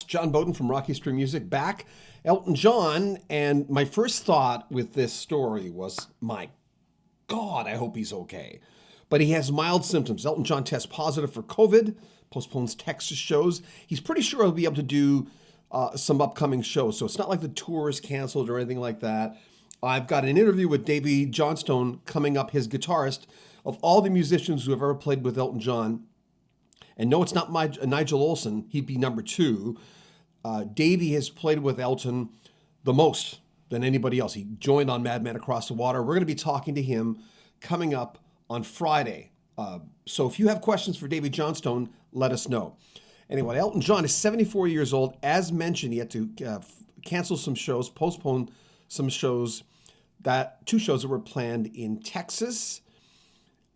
John Bowden from Rocky Stream Music back. Elton John, and my first thought with this story was, my God, I hope he's okay. But he has mild symptoms. Elton John tests positive for COVID, postpones Texas shows. He's pretty sure he'll be able to do some upcoming shows. So it's not like the tour is canceled or anything like that. I've got an interview with Davey Johnstone coming up, his guitarist. Of all the musicians who have ever played with Elton John, and no, it's not Nigel Olsson, he'd be number two. Davey has played with Elton the most than anybody else. He joined on Madman Across the Water. We're going to be talking to him coming up on Friday. So if you have questions for Davey Johnstone, let us know. Anyway, Elton John is 74 years old. As mentioned, he had to cancel some shows, postpone some shows, two shows that were planned in Texas.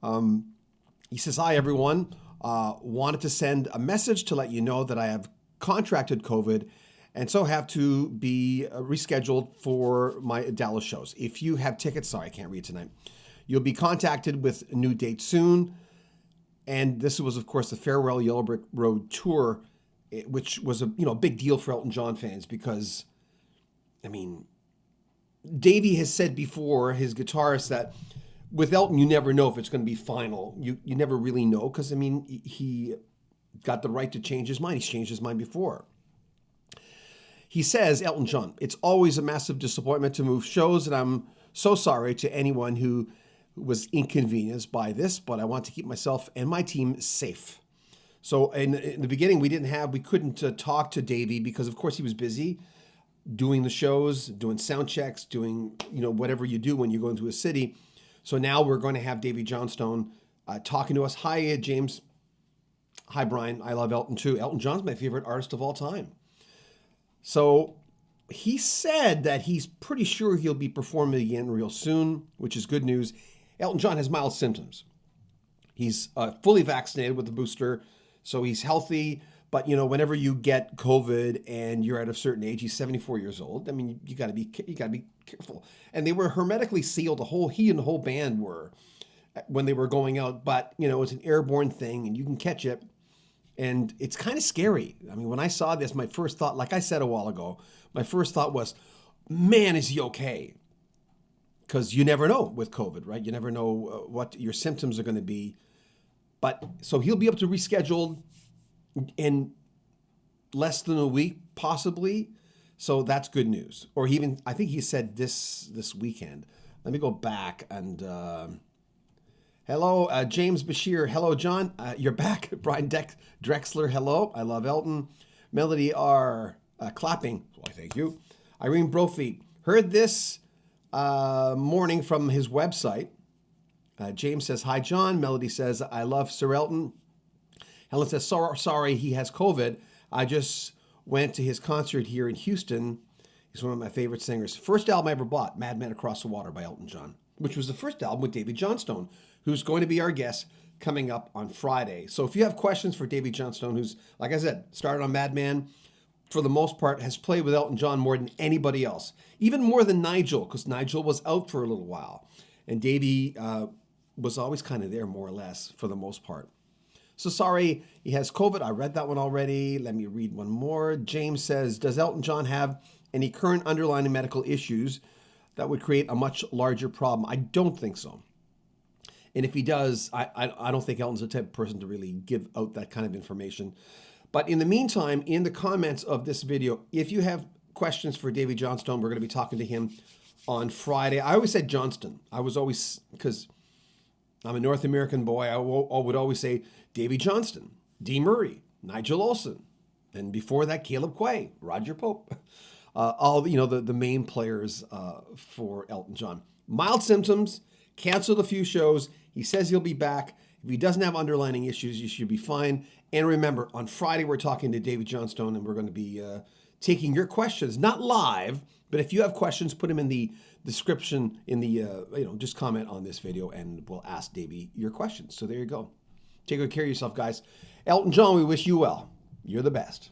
He says, hi, everyone. Wanted to send a message to let you know that I have contracted COVID and so have to be rescheduled for my Dallas shows. If you have tickets, sorry, I can't read tonight. You'll be contacted with a new date soon. And this was, of course, the Farewell Yellow Brick Road tour, which was a big deal for Elton John fans because, I mean, Davey has said before, his guitarist, that with Elton, you never know if it's going to be final. You never really know because, I mean, he got the right to change his mind. He's changed his mind before. He says, Elton John, it's always a massive disappointment to move shows, and I'm so sorry to anyone who was inconvenienced by this, but I want to keep myself and my team safe. So in the beginning, we couldn't talk to Davey because, of course, he was busy doing the shows, doing sound checks, doing, whatever you do when you go into a city. So now we're going to have Davey Johnstone talking to us. Hi, James. Hi, Brian. I love Elton too. Elton John's my favorite artist of all time. So he said that he's pretty sure he'll be performing again real soon, which is good news. Elton John has mild symptoms. He's fully vaccinated with the booster, so he's healthy. But, whenever you get COVID and you're at a certain age, he's 74 years old. I mean, you got to be careful. And they were hermetically sealed. He and the whole band were when they were going out. But, it's an airborne thing and you can catch it. And it's kind of scary. I mean, when I saw this, my first thought, like I said a while ago, my first thought was, man, is he okay? Because you never know with COVID, right? You never know what your symptoms are going to be. But so he'll be able to reschedule in less than a week, possibly. So that's good news. Or even, I think he said this weekend. Let me go back and hello, James Bashir. Hello, John. You're back. Brian Drexler. Hello. I love Elton. Melody R. Clapping. Why, thank you. Irene Brophy. Heard this morning from his website. James says, hi, John. Melody says, I love Sir Elton. Helen says, sorry, he has COVID. I just went to his concert here in Houston. He's one of my favorite singers. First album I ever bought, Madman Across the Water by Elton John, which was the first album with Davey Johnstone, who's going to be our guest coming up on Friday. So if you have questions for Davey Johnstone, who's, like I said, started on Madman, for the most part, has played with Elton John more than anybody else, even more than Nigel, because Nigel was out for a little while. And Davey was always kind of there, more or less, for the most part. So sorry, he has COVID. I read that one already. Let me read one more. James says, does Elton John have any current underlying medical issues that would create a much larger problem? I don't think so. And if he does, I don't think Elton's the type of person to really give out that kind of information. But in the meantime, in the comments of this video, if you have questions for Davey Johnstone, we're going to be talking to him on Friday. I always said Johnston. I was always, because I'm a North American boy, I would always say Davey Johnstone, Dee Murray, Nigel Olsson, and before that, Caleb Quay, Roger Pope, all the main players for Elton John. Mild symptoms, canceled a few shows. He says he'll be back. If he doesn't have underlying issues, you should be fine. And remember, on Friday, we're talking to Davey Johnstone, and we're going to be taking your questions, not live, but if you have questions, put them in the description, in the, just comment on this video, and we'll ask Davey your questions. So there you go. Take good care of yourself, guys. Elton John, we wish you well. You're the best.